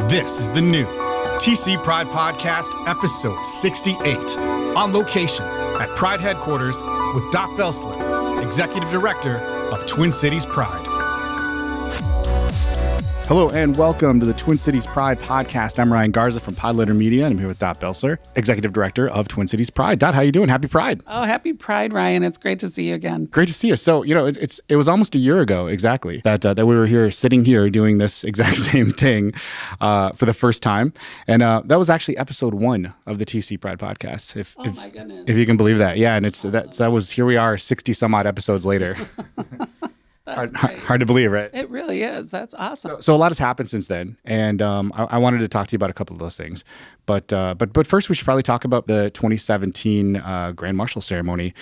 This is the new TC Pride Podcast, episode 68, on location at Pride headquarters with Dot Belstler, Executive Director of Twin Cities Pride. Hello and welcome to the Twin Cities Pride Podcast. I'm Ryan Garza from Podletter Media, and I'm here with Dot Belstler, Executive Director of Twin Cities Pride. Dot, how you doing? Happy Pride. Oh, happy Pride, Ryan. It's great to see you again. Great to see you. So, it was almost a year ago, exactly, that we were here, sitting here, doing this exact same thing for the first time. And that was actually episode 1 of the TC Pride Podcast. My goodness. If you can believe that. Yeah, and that was, here we are, 60 some odd episodes later. Hard to believe, right? It really is. That's awesome. So a lot has happened since then, and I wanted to talk to you about a couple of those things. But first, we should probably talk about the 2017 Grand Marshal Ceremony.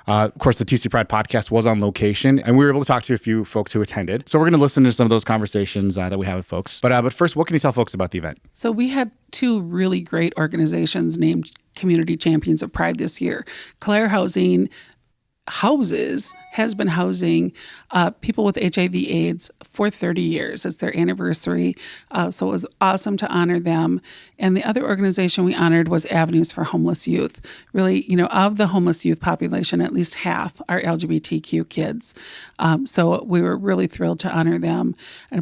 Of course, the TC Pride Podcast was on location, and we were able to talk to a few folks who attended. So we're going to listen to some of those conversations that we have with folks. But first, what can you tell folks about the event? So we had 2 really great organizations named Community Champions of Pride this year. Claire Housing has been housing people with HIV/AIDS for 30 years. It's their anniversary, so it was awesome to honor them. And the other organization we honored was Avenues for Homeless Youth. Really, of the homeless youth population, at least half are LGBTQ kids. So we were really thrilled to honor them.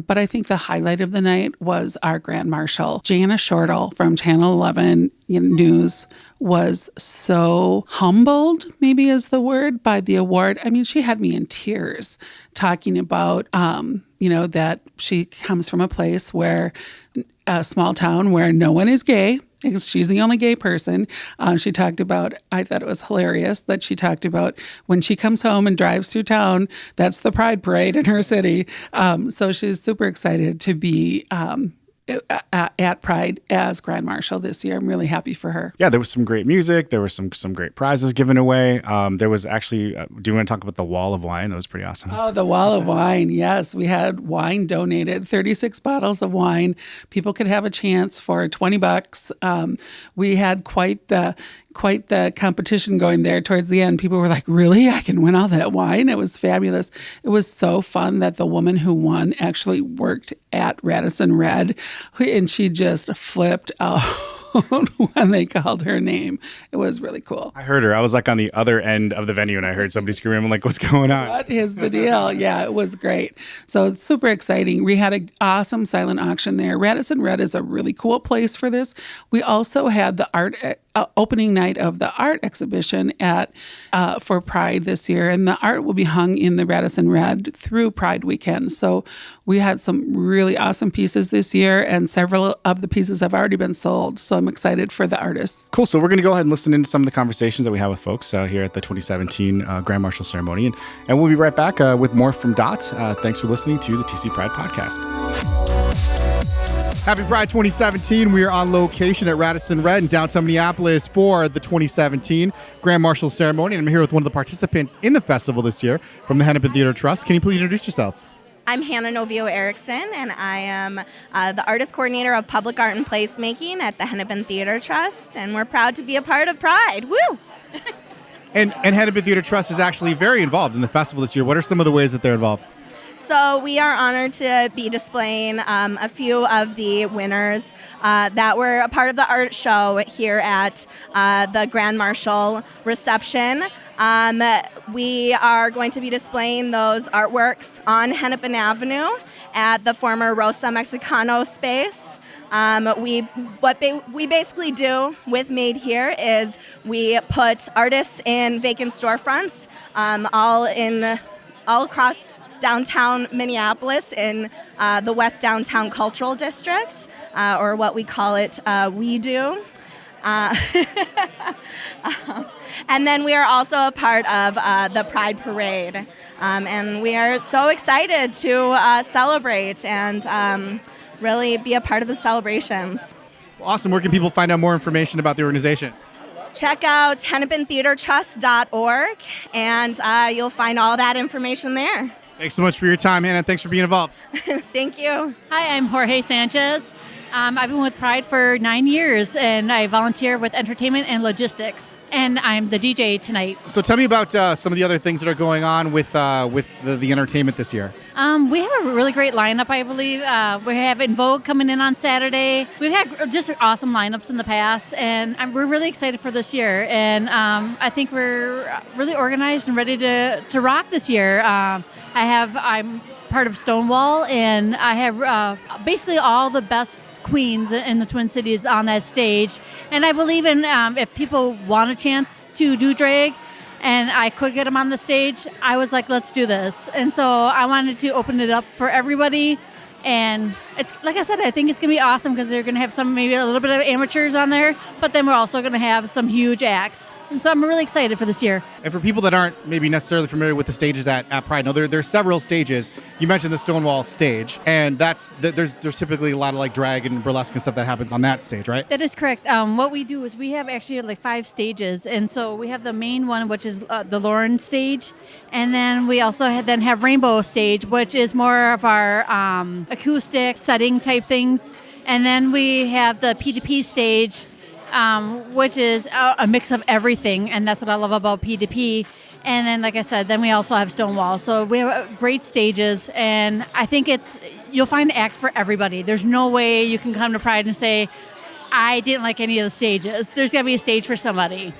But I think the highlight of the night was our Grand Marshal, Jana Shortell from Channel 11 News, was so humbled, maybe is the word, by the award. I mean, she had me in tears talking about, that she comes from a small town where no one is gay. She's the only gay person. She talked about, I thought it was hilarious that she talked about when she comes home and drives through town, that's the Pride Parade in her city. So she's super excited to be at Pride as Grand Marshal this year. I'm really happy for her. Yeah, there was some great music. There was some great prizes given away. There was actually, do you want to talk about the Wall of Wine? That was pretty awesome. Oh, the Wall of Wine. Yes, we had wine donated, 36 bottles of wine. People could have a chance for $20. We had quite the competition going there towards the end. People were like, really? I can win all that wine? It was fabulous. It was so fun that the woman who won actually worked at Radisson Red, and she just flipped out when they called her name. It was really cool. I heard her. I was like on the other end of the venue, and I heard somebody screaming. I'm like, what's going on? What is the deal? Yeah, it was great. So it's super exciting. We had an awesome silent auction there. Radisson Red is a really cool place for this. We also had the opening night of the art exhibition for Pride this year, and the art will be hung in the Radisson Red through Pride weekend. So we had some really awesome pieces this year, and several of the pieces have already been sold. So I'm excited for the artists. Cool. So we're going to go ahead and listen into some of the conversations that we have with folks here at the 2017 Grand Marshal Ceremony, and we'll be right back with more from Dot. Thanks for listening to the TC Pride Podcast. Happy Pride 2017. We are on location at Radisson Red in downtown Minneapolis for the 2017 Grand Marshal Ceremony. And I'm here with one of the participants in the festival this year from the Hennepin Theater Trust. Can you please introduce yourself? I'm Hannah Novio Erickson, and I am the artist coordinator of public art and placemaking at the Hennepin Theater Trust, and we're proud to be a part of Pride. Woo! And Hennepin Theater Trust is actually very involved in the festival this year. What are some of the ways that they're involved? So we are honored to be displaying a few of the winners that were a part of the art show here at the Grand Marshal reception. We are going to be displaying those artworks on Hennepin Avenue at the former Rosa Mexicano space. What we basically do with Made Here is we put artists in vacant storefronts all across downtown Minneapolis in the West Downtown Cultural District, or what we call it, We Do. And then we are also a part of the Pride Parade. And we are so excited to celebrate and really be a part of the celebrations. Awesome. Where can people find out more information about the organization? Check out hennepintheatertrust.org, and you'll find all that information there. Thanks so much for your time, Hannah. Thanks for being involved. Thank you. Hi, I'm Jorge Sanchez. I've been with Pride for 9 years, and I volunteer with entertainment and logistics, and I'm the DJ tonight. So tell me about some of the other things that are going on with the entertainment this year. We have a really great lineup, I believe. We have In Vogue coming in on Saturday. We've had just awesome lineups in the past, and we're really excited for this year. And I think we're really organized and ready to rock this year. I'm part of Stonewall, and I have basically all the best queens in the Twin Cities on that stage. And I believe in if people want a chance to do drag, and I could get them on the stage, I was like, let's do this. And so I wanted to open it up for everybody. And it's like I said, I think it's going to be awesome because they're going to have maybe a little bit of amateurs on there, but then we're also going to have some huge acts. And so I'm really excited for this year. And for people that aren't maybe necessarily familiar with the stages at Pride, now there's several stages. You mentioned the Stonewall stage, and there's typically a lot of like drag and burlesque and stuff that happens on that stage, right? That is correct. What we do is we have actually like 5 stages, and so we have the main one, which is the Lauren stage, and then we also have Rainbow stage, which is more of our acoustic setting type things, and then we have the P2P stage, which is a mix of everything, and that's what I love about P2P. And then, like I said, then we also have Stonewall. So we have great stages, and I think you'll find an act for everybody. There's no way you can come to Pride and say, I didn't like any of the stages. There's got to be a stage for somebody.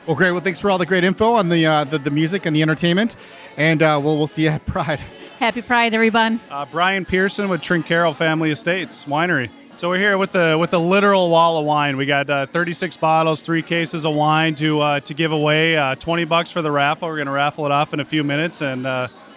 Well, great. Well, thanks for all the great info on the music and the entertainment, and we'll see you at Pride. Happy Pride, everyone. Brian Pearson with Trincarroll Family Estates Winery. So we're here with a literal wall of wine. We got 36 bottles, 3 cases of wine to give away. $20 for the raffle. We're going to raffle it off in a few minutes, and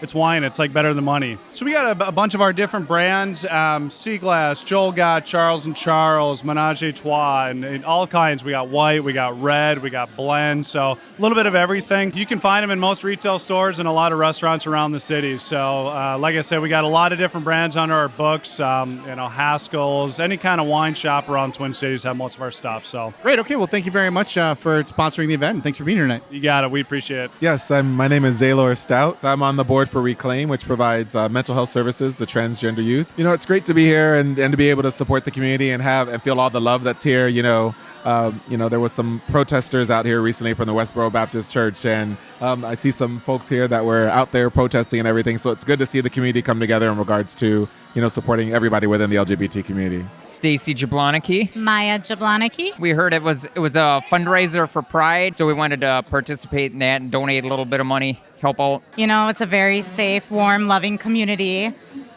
it's wine. It's like better than money. So we got a bunch of our different brands: Seaglass, Joel Gott, Charles & Charles, Menage a Trois, and all kinds. We got white, we got red, we got blend. So a little bit of everything. You can find them in most retail stores and a lot of restaurants around the city. So like I said, we got a lot of different brands under our books. Haskell's, any kind of wine shop around Twin Cities have most of our stuff. So great. Okay. Well, thank you very much for sponsoring the event. And thanks for being here tonight. You got it. We appreciate it. Yes, my name is Zaylor Stout. I'm on the board for Reclaim, which provides mental health services to transgender youth. It's great to be here and to be able to support the community and feel all the love that's here. There was some protesters out here recently from the Westboro Baptist Church, and I see some folks here that were out there protesting and everything. So it's good to see the community come together in regards to supporting everybody within the LGBT community. Stacy Jablonski. Maya Jablonski. We heard it was a fundraiser for Pride, so we wanted to participate in that and donate a little bit of money, help out. It's a very safe, warm, loving community.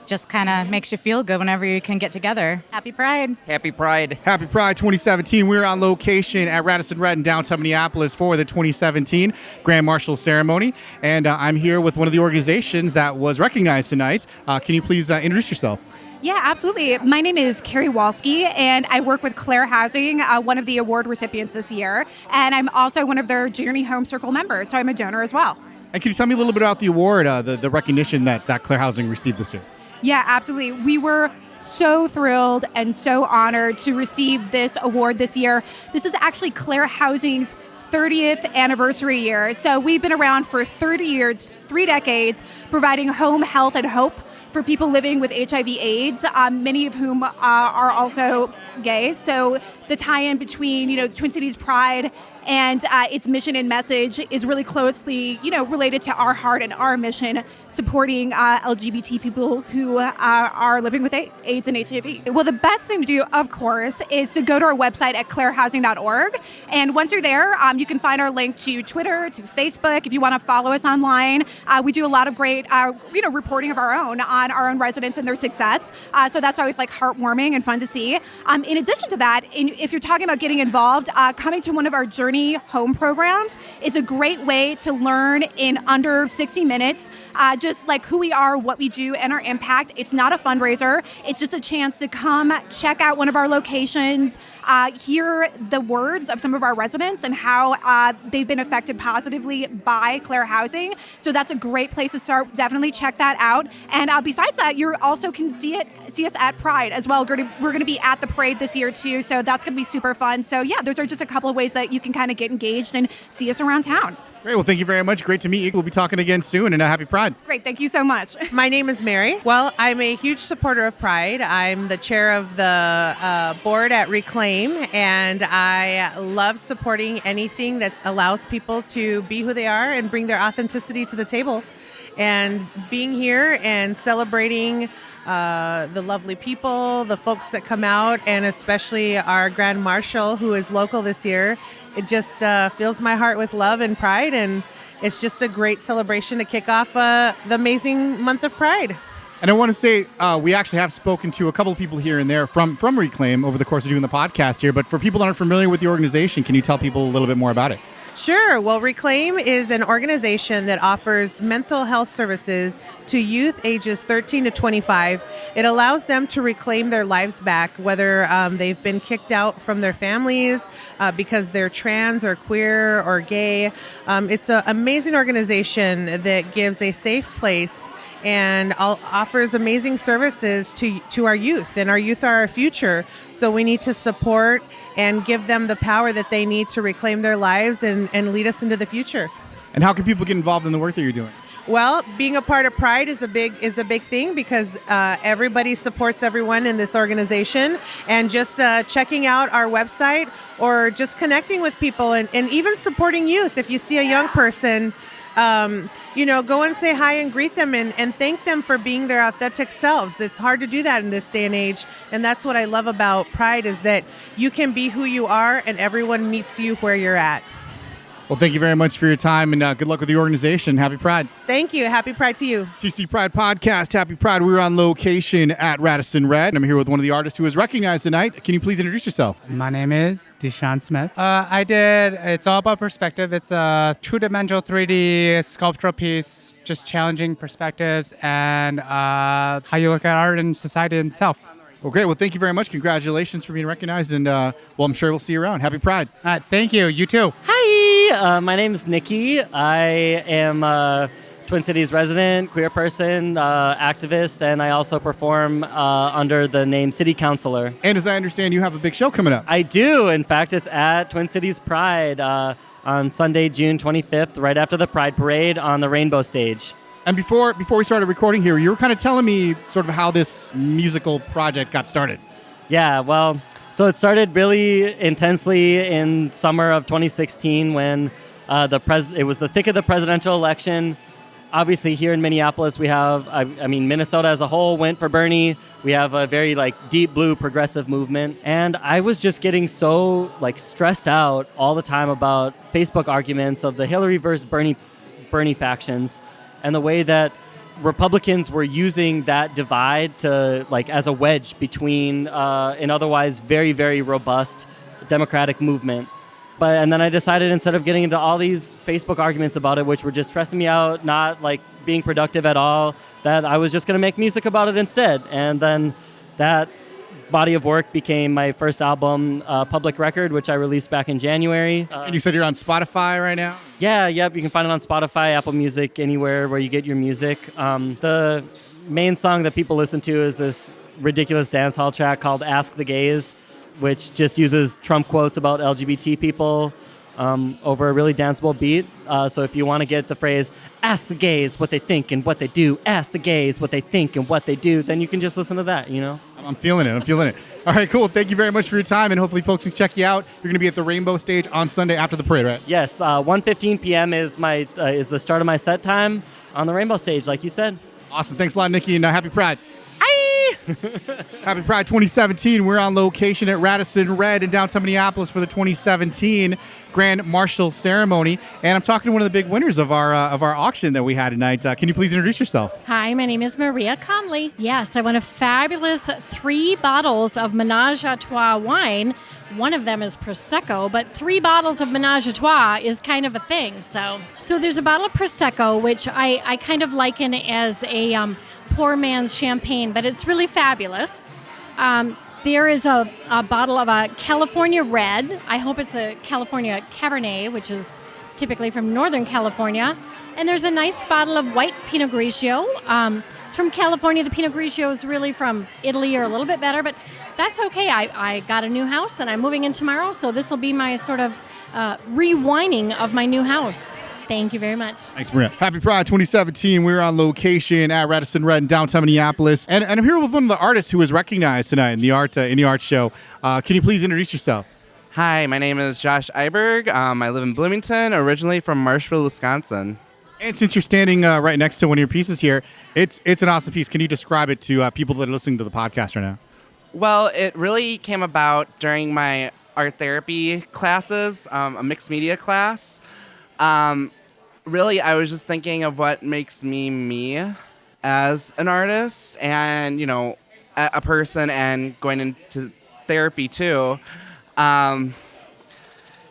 Just kind of makes you feel good whenever you can get together. Happy Pride. Happy Pride. Happy Pride 2017. We're on location at Radisson Red in downtown Minneapolis for the 2017 Grand Marshal Ceremony. And I'm here with one of the organizations that was recognized tonight. Can you please introduce yourself? Yeah, absolutely. My name is Carrie Walski, and I work with Claire Housing, one of the award recipients this year. And I'm also one of their Journey Home Circle members, so I'm a donor as well. And can you tell me a little bit about the award, the recognition that Claire Housing received this year? Yeah, absolutely. We were so thrilled and so honored to receive this award this year. This is actually Claire Housing's 30th anniversary year. So we've been around for 30 years, 3 decades, providing home, health, and hope for people living with HIV/AIDS, many of whom are also gay. So the tie-in between, the Twin Cities Pride and its mission and message is really closely, related to our heart and our mission, supporting LGBT people who are living with AIDS and HIV. Well, the best thing to do, of course, is to go to our website at clairehousing.org. And once you're there, you can find our link to Twitter, to Facebook. If you want to follow us online, we do a lot of great, reporting of our own on our own residents and their success. So that's always like heartwarming and fun to see. In addition to that, if you're talking about getting involved, coming to one of our Journey Home programs is a great way to learn in under 60 minutes, just like who we are, what we do, and our impact. It's not a fundraiser. It's just a chance to come check out one of our locations, hear the words of some of our residents and how they've been affected positively by Claire Housing. So that's a great place to start. Definitely check that out. And besides that, you also can see us at Pride as well. We're going to be at the parade this year too, so that's going to be super fun. So yeah, those are just a couple of ways that you can kind of get engaged and see us around town. Great. Well, thank you very much. Great to meet you. We'll be talking again soon, and happy Pride. Great. Thank you so much. My name is Mary. Well, I'm a huge supporter of Pride. I'm the chair of the board at Reclaim, and I love supporting anything that allows people to be who they are and bring their authenticity to the table. And being here and celebrating the lovely people, the folks that come out, and especially our Grand Marshal, who is local this year, it just fills my heart with love and pride, and it's just a great celebration to kick off the amazing month of Pride. And I want to say we actually have spoken to a couple of people here and there from Reclaim over the course of doing the podcast here, but for people that aren't familiar with the organization, can you tell people a little bit more about it? Sure. Well, Reclaim is an organization that offers mental health services to youth ages 13 to 25. It allows them to reclaim their lives back, whether they've been kicked out from their families because they're trans or queer or gay. It's an amazing organization that gives a safe place and offers amazing services to our youth. And our youth are our future. So we need to support and give them the power that they need to reclaim their lives and lead us into the future. And how can people get involved in the work that you're doing? Well, being a part of Pride is a big thing because everybody supports everyone in this organization, and just checking out our website or just connecting with people and even supporting youth. If you see a young person, go and say hi and greet them and thank them for being their authentic selves. It's hard to do that in this day and age. And that's what I love about Pride, is that you can be who you are and everyone meets you where you're at. Well, thank you very much for your time, and good luck with the organization. Happy Pride. Thank you. Happy Pride to you. TC Pride Podcast. Happy Pride. We're on location at Radisson Red, and I'm here with one of the artists who is recognized tonight. Can you please introduce yourself? My name is Deshawn Smith. It's all about perspective. It's a two-dimensional 3D sculptural piece, just challenging perspectives and how you look at art and society itself. Well, great. Well, thank you very much. Congratulations for being recognized, and I'm sure we'll see you around. Happy Pride. Thank you. You too. Hi, my name is Nikki. I am a Twin Cities resident, queer person, activist, and I also perform under the name City Councilor. And as I understand, you have a big show coming up. I do. In fact, it's at Twin Cities Pride on Sunday, June 25th, right after the Pride Parade on the Rainbow Stage. And before we started recording here, you were kind of telling me sort of how this musical project got started. Yeah, well, so it started really intensely in summer of 2016 when it was the thick of the presidential election. Obviously, here in Minneapolis, we have, Minnesota as a whole went for Bernie. We have a very deep blue progressive movement. And I was just getting so stressed out all the time about Facebook arguments of the Hillary versus Bernie factions, and the way that Republicans were using that divide to as a wedge between an otherwise very, very robust Democratic movement. And then I decided, instead of getting into all these Facebook arguments about it, which were just stressing me out, not being productive at all, that I was just going to make music about it instead. And then that body of work became my first album, Public Record, which I released back in January. And you said you're on Spotify right now? Yeah, yep. You can find it on Spotify, Apple Music, anywhere where you get your music. The main song that people listen to is this ridiculous dancehall track called Ask the Gays, which just uses Trump quotes about LGBT people over a really danceable beat. So if you want to get the phrase, ask the gays what they think and what they do, ask the gays what they think and what they do, then you can just listen to that, I'm feeling it. All right, cool. Thank you very much for your time, and hopefully folks can check you out. You're going to be at the Rainbow Stage on Sunday after the parade, right? Yes, 1:15 p.m. is the start of my set time on the Rainbow Stage, like you said. Awesome. Thanks a lot, Nikki, and happy Pride. Happy Pride 2017. We're on location at Radisson Red in downtown Minneapolis for the 2017 Grand Marshal Ceremony, and I'm talking to one of the big winners of our auction that we had tonight. Can you please introduce yourself? Hi, my name is Maria Conley. Yes, I won a fabulous 3 bottles of Menage a Trois wine. One of them is Prosecco, but 3 bottles of Menage a Trois is kind of a thing. So there's a bottle of Prosecco, which I kind of liken as a poor man's champagne, but it's really fabulous. There is a bottle of a California Red. I hope it's a California Cabernet, which is typically from Northern California. And there's a nice bottle of white Pinot Grigio. It's from California. The Pinot Grigio is really from Italy or a little bit better, but that's okay. I got a new house and I'm moving in tomorrow, so this will be my sort of rewining of my new house. Thank you very much. Thanks, Maria. Happy Pride 2017. We're on location at Radisson Red in downtown Minneapolis. And I'm here with one of the artists who was recognized tonight in the art show. Can you please introduce yourself? Hi, my name is Josh Eiberg. I live in Bloomington, originally from Marshville, Wisconsin. And since you're standing right next to one of your pieces here, it's an awesome piece. Can you describe it to people that are listening to the podcast right now? Well, it really came about during my art therapy classes, a mixed media class. Really, I was just thinking of what makes me as an artist and, a person, and going into therapy too.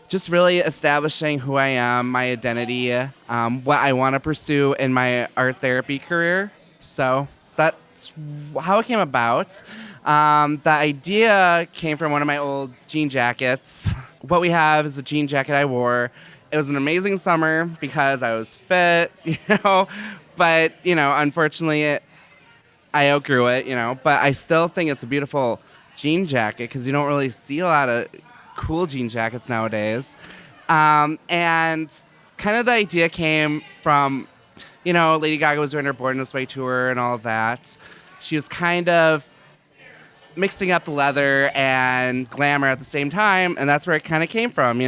Just really establishing who I am, my identity, what I want to pursue in my art therapy career. So that's how it came about. The idea came from one of my old jean jackets. What we have is a jean jacket I wore. It was an amazing summer because I was fit, but, unfortunately I outgrew it, but I still think it's a beautiful jean jacket because you don't really see a lot of cool jean jackets nowadays. And kind of the idea came from, Lady Gaga was doing her Born This Way tour and all of that. She was kind of mixing up the leather and glamour at the same time, and that's where it kind of came from,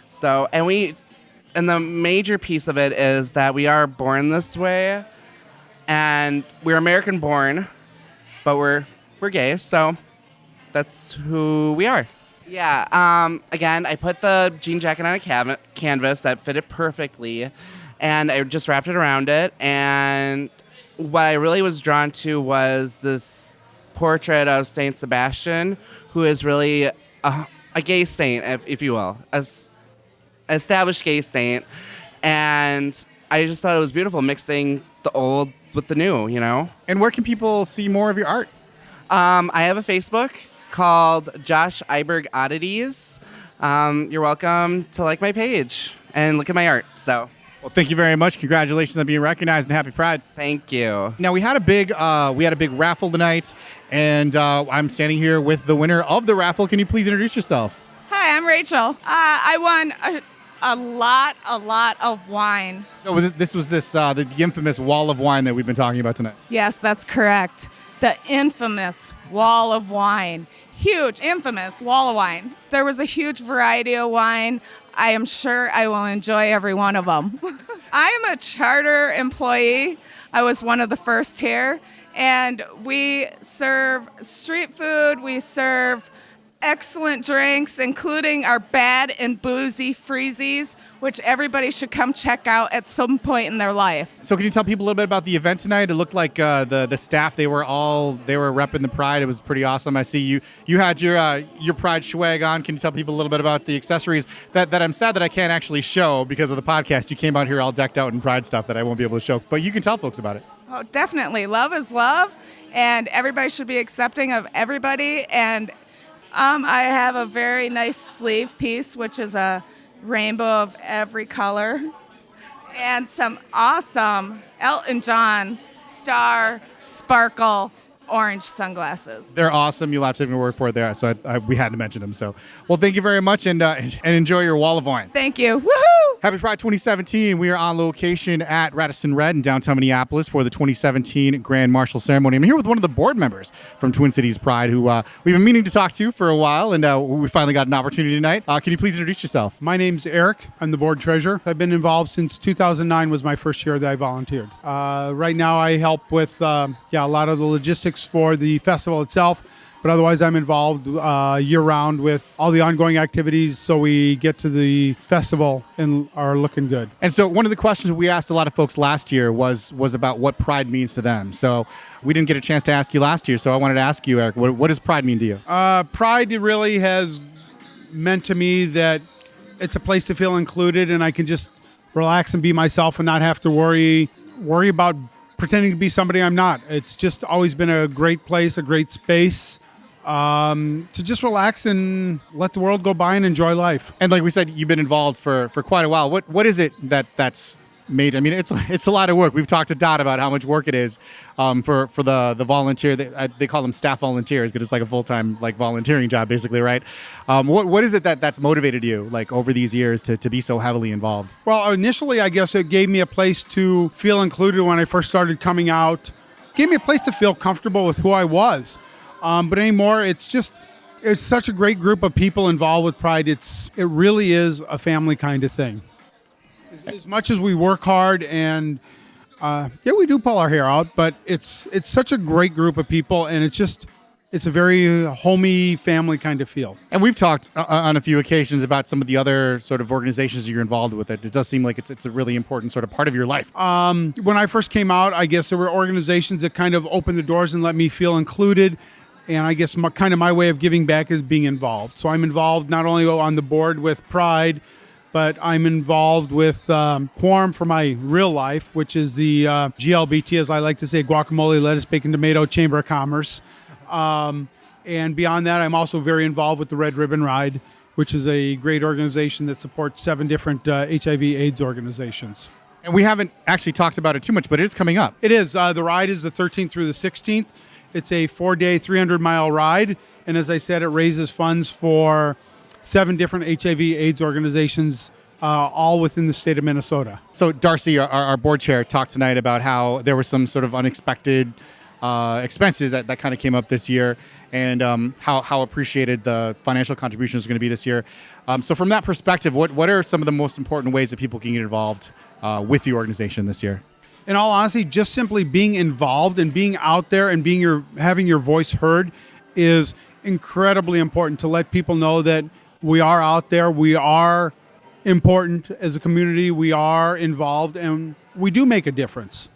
So, and the major piece of it is that we are born this way, and we're American born, but we're gay, so that's who we are. Yeah, again, I put the jean jacket on a canvas that fitted perfectly, and I just wrapped it around it, and what I really was drawn to was this portrait of Saint Sebastian, who is really a gay saint, if you will, established gay saint, and I just thought it was beautiful mixing the old with the new, And where can people see more of your art? I have a Facebook called Josh Eiberg Oddities. You're welcome to like my page and look at my art. So, well, thank you very much. Congratulations on being recognized, and happy Pride. Thank you. Now we had a big raffle tonight, and I'm standing here with the winner of the raffle. Can you please introduce yourself? Hi, I'm Rachel. I won a lot of wine. So this was the infamous wall of wine that we've been talking about tonight. Yes, that's correct. The infamous wall of wine. Huge, infamous wall of wine. There was a huge variety of wine. I am sure I will enjoy every one of them. I am a charter employee. I was one of the first here. And we serve street food. We serve excellent drinks, including our bad and boozy freezies, which everybody should come check out at some point in their life. So can you tell people a little bit about the event tonight? It looked like the staff, they were repping the Pride. It was pretty awesome. I see you had your Pride swag on. Can you tell people a little bit about the accessories that I'm sad that I can't actually show because of the podcast? You came out here all decked out in Pride stuff that I won't be able to show, but you can tell folks about it. Oh, definitely. Love is love, and everybody should be accepting of everybody. And I have a very nice sleeve piece, which is a rainbow of every color, and some awesome Elton John star sparkle orange sunglasses. They're awesome. You'll have to take my word for it there. So we had to mention them. So, well, thank you very much, and enjoy your wall of wine. Thank you. Woohoo! Happy Pride 2017. We are on location at Radisson Red in downtown Minneapolis for the 2017 Grand Marshal Ceremony. I'm here with one of the board members from Twin Cities Pride who we've been meaning to talk to for a while, and we finally got an opportunity tonight. Can you please introduce yourself? My name's Eric. I'm the board treasurer. I've been involved since 2009 was my first year that I volunteered. Right now I help with a lot of the logistics for the festival itself. But otherwise, I'm involved year-round with all the ongoing activities so we get to the festival and are looking good. And so one of the questions we asked a lot of folks last year was about what Pride means to them. So we didn't get a chance to ask you last year, so I wanted to ask you, Eric, what does Pride mean to you? Pride really has meant to me that it's a place to feel included and I can just relax and be myself and not have to worry about pretending to be somebody I'm not. It's just always been a great place, a great space. To just relax and let the world go by and enjoy life. And like we said, you've been involved for quite a while. What is it that's major. I mean, it's a lot of work. We've talked to Dot about how much work it is for the volunteer. They call them staff volunteers because it's like a full-time like volunteering job, basically, right? What is it that's motivated you like over these years to be so heavily involved? Well, initially, I guess it gave me a place to feel included when I first started coming out. Gave me a place to feel comfortable with who I was. But anymore, it's such a great group of people involved with Pride. It really is a family kind of thing. As much as we work hard and we do pull our hair out, but it's such a great group of people, and it's a very homey family kind of feel. And we've talked on a few occasions about some of the other sort of organizations you're involved with. It does seem like it's a really important sort of part of your life. When I first came out, I guess there were organizations that kind of opened the doors and let me feel included. And I guess my way of giving back is being involved. So I'm involved not only on the board with Pride, but I'm involved with Quorum for my real life, which is the GLBT, as I like to say, Guacamole, Lettuce, Bacon, Tomato Chamber of Commerce. And beyond that, I'm also very involved with the Red Ribbon Ride, which is a great organization that supports 7 different HIV/AIDS organizations. And we haven't actually talked about it too much, but it is coming up. It is. The ride is the 13th through the 16th. It's a 4-day, 300-mile ride. And as I said, it raises funds for 7 different HIV/AIDS organizations, all within the state of Minnesota. So Darcy, our board chair, talked tonight about how there were some sort of unexpected expenses that kind of came up this year, and how appreciated the financial contributions are going to be this year. So from that perspective, what are some of the most important ways that people can get involved with the organization this year? In all honesty, just simply being involved and being out there and having your voice heard is incredibly important to let people know that we are out there, we are important as a community, we are involved, and we do make a difference.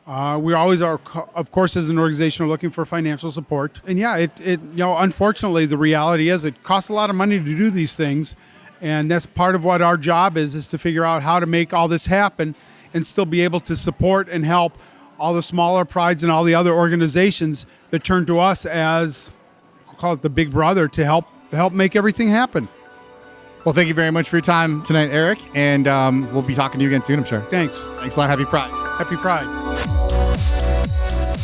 We always are, of course, as an organization, are looking for financial support. And unfortunately, the reality is it costs a lot of money to do these things. And that's part of what our job is to figure out how to make all this happen and still be able to support and help all the smaller prides and all the other organizations that turn to us as, I'll call it the big brother, to help make everything happen. Well, thank you very much for your time tonight, Eric. And we'll be talking to you again soon, I'm sure. Thanks. Thanks a lot. Happy Pride. Happy Pride.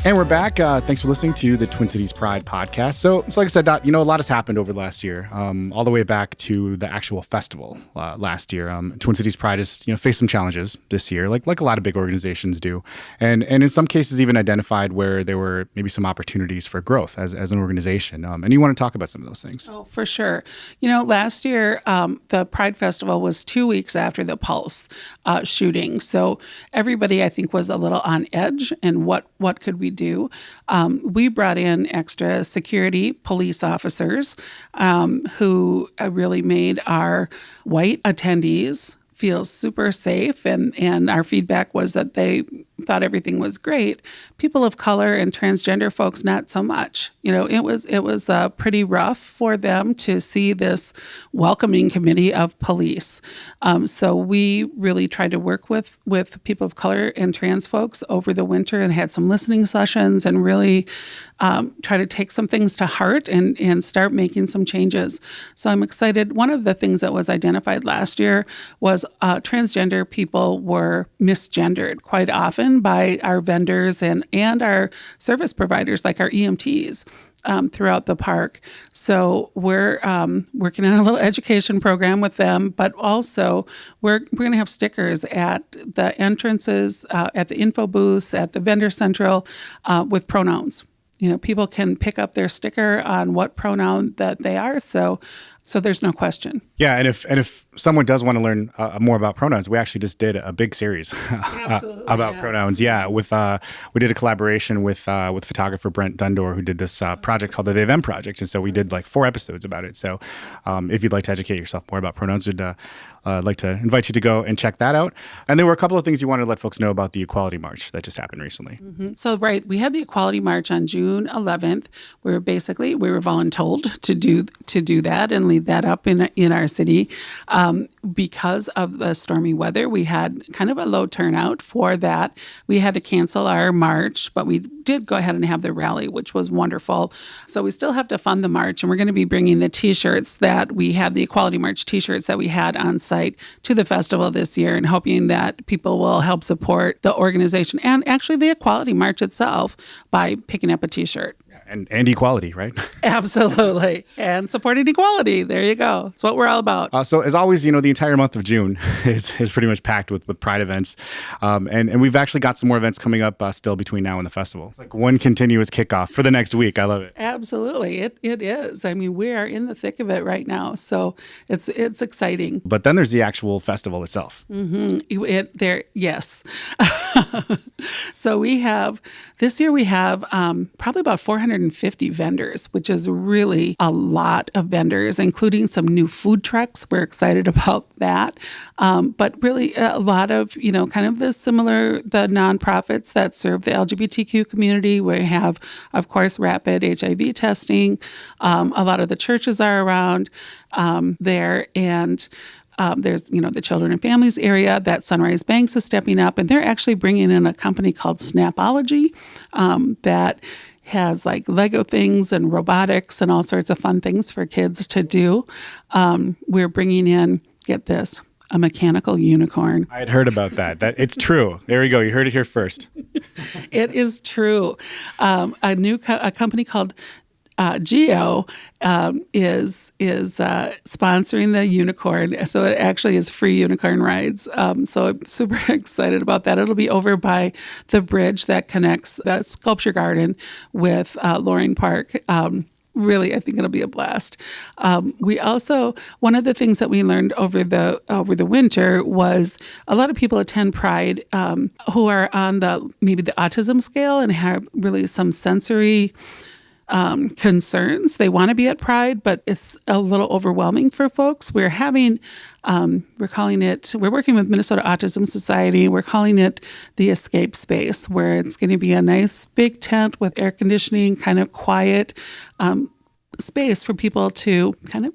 And we're back. Thanks for listening to the Twin Cities Pride podcast. So like I said, Dot, a lot has happened over the last year, all the way back to the actual festival last year. Twin Cities Pride has faced some challenges this year, like a lot of big organizations do, and in some cases even identified where there were maybe some opportunities for growth as an organization. And you want to talk about some of those things? Oh, for sure. Last year the Pride Festival was 2 weeks after the Pulse shooting, so everybody I think was a little on edge. And what could we do? We brought in extra security police officers who really made our white attendees feel super safe, and our feedback was that they thought everything was great. People of color and transgender folks, not so much. It was pretty rough for them to see this welcoming committee of police. So we really tried to work with people of color and trans folks over the winter and had some listening sessions and really try to take some things to heart and start making some changes. So I'm excited. One of the things that was identified last year was transgender people were misgendered quite often by our vendors and our service providers, like our EMTs, throughout the park. So we're working on a little education program with them, but also we're going to have stickers at the entrances, at the info booths, at the vendor central, with pronouns. People can pick up their sticker on what pronoun that they are, so there's no question. Yeah, and if someone does want to learn more about pronouns, we actually just did a big series about pronouns. Yeah, we did a collaboration with photographer Brent Dundor, who did this project called the They Them Project, and so we did like 4 episodes about it. So if you'd like to educate yourself more about pronouns, I'd like to invite you to go and check that out. And there were a couple of things you wanted to let folks know about the Equality March that just happened recently. Mm-hmm. So we had the Equality March on June 11th. We were voluntold to do that and definitely that up in our city. Because of the stormy weather, we had kind of a low turnout for that. We had to cancel our march, but we did go ahead and have the rally, which was wonderful. So we still have to fund the march, and we're going to be bringing the T-shirts that we had, the Equality March T-shirts that we had on site to the festival this year, and hoping that people will help support the organization and actually the Equality March itself by picking up a T-shirt. And equality, right? Absolutely. And supporting equality. There you go. That's what we're all about. So as always, the entire month of June is pretty much packed with Pride events. And we've actually got some more events coming up still between now and the festival. It's like one continuous kickoff for the next week. I love it. Absolutely. It is. I mean, we are in the thick of it right now. So it's exciting. But then there's the actual festival itself. Yes. So this year we have probably about 450 vendors, which is really a lot of vendors, including some new food trucks. We're excited about that. But really a lot of, kind of the nonprofits that serve the LGBTQ community. We have, of course, rapid HIV testing. A lot of the churches are around there, and there's, the children and families area that Sunrise Banks is stepping up, and they're actually bringing in a company called Snapology that has like Lego things and robotics and all sorts of fun things for kids to do. We're bringing in, get this, a mechanical unicorn. I had heard about that. It's true. There we go. You heard it here first. It is true. A company called Geo is sponsoring the unicorn, so it actually is free unicorn rides. So I'm super excited about that. It'll be over by the bridge that connects the sculpture garden with Loring Park. Really, I think it'll be a blast. We also, one of the things that we learned over the winter was a lot of people attend Pride who are on maybe the autism scale and have really some sensory concerns. They want to be at Pride, but it's a little overwhelming for folks. We're working with Minnesota Autism Society. We're calling it the Escape Space, where it's going to be a nice big tent with air conditioning, kind of quiet space for people to kind of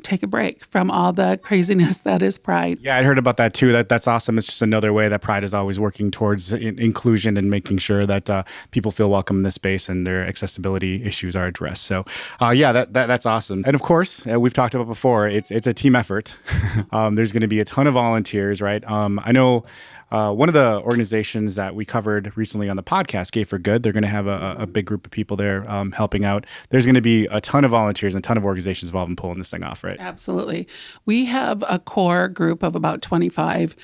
take a break from all the craziness that is Pride. Yeah, I heard about that too. That's awesome. It's just another way that Pride is always working towards inclusion and making sure that people feel welcome in this space and their accessibility issues are addressed. So, that's awesome. And of course, we've talked about before, it's a team effort. There's going to be a ton of volunteers, right? I know one of the organizations that we covered recently on the podcast, Gay for Good, they're going to have a big group of people there helping out. There's going to be a ton of volunteers and a ton of organizations involved in pulling this thing off, right? Absolutely. We have a core group of about 25,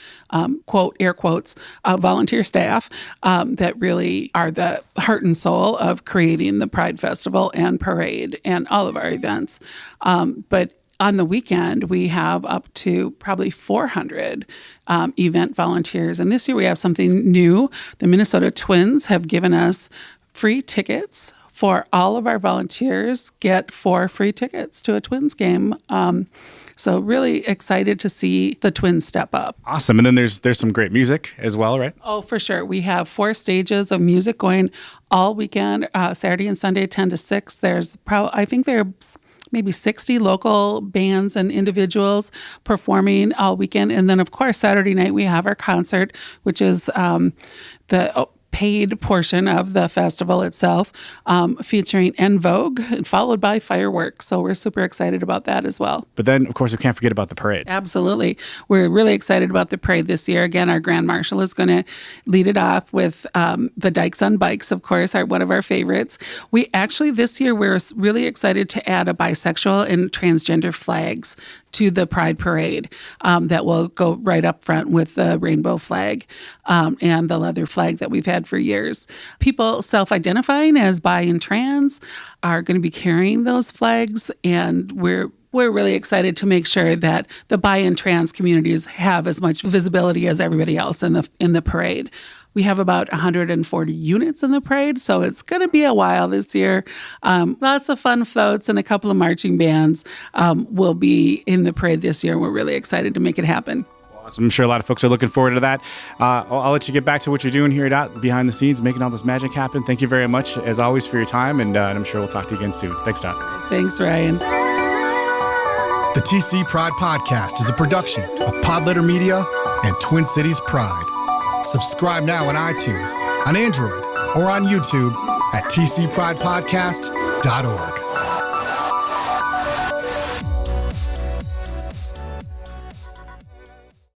quote, air quotes, volunteer staff that really are the heart and soul of creating the Pride Festival and Parade and all of our events. But on the weekend, we have up to probably 400 event volunteers. And this year we have something new. The Minnesota Twins have given us free tickets for all of our volunteers, get 4 free tickets to a Twins game. So really excited to see the Twins step up. Awesome. And then there's some great music as well, right? Oh, for sure. We have 4 stages of music going all weekend, Saturday and Sunday, 10 to 6. I think there's maybe 60 local bands and individuals performing all weekend. And then, of course, Saturday night we have our concert, which is the paid portion of the festival itself, featuring En Vogue, followed by fireworks. So we're super excited about that as well. But then, of course, we can't forget about the parade. Absolutely. We're really excited about the parade this year. Again, our Grand Marshal is going to lead it off with the Dykes on Bikes, of course, one of our favorites. We actually, this year, we're really excited to add a bisexual and transgender flags to the Pride Parade that will go right up front with the rainbow flag and the leather flag that we've had for years. People self-identifying as bi and trans are going to be carrying those flags, and we're really excited to make sure that the bi and trans communities have as much visibility as everybody else in the parade. We have about 140 units in the parade, so it's going to be a while this year. Lots of fun floats and a couple of marching bands will be in the parade this year. We're really excited to make it happen. Awesome. I'm sure a lot of folks are looking forward to that. I'll let you get back to what you're doing here behind the scenes, making all this magic happen. Thank you very much, as always, for your time, and I'm sure we'll talk to you again soon. Thanks, Dot. Thanks, Ryan. The TC Pride Podcast is a production of Podletter Media and Twin Cities Pride. Subscribe now on iTunes, on Android, or on YouTube at tcpridepodcast.org.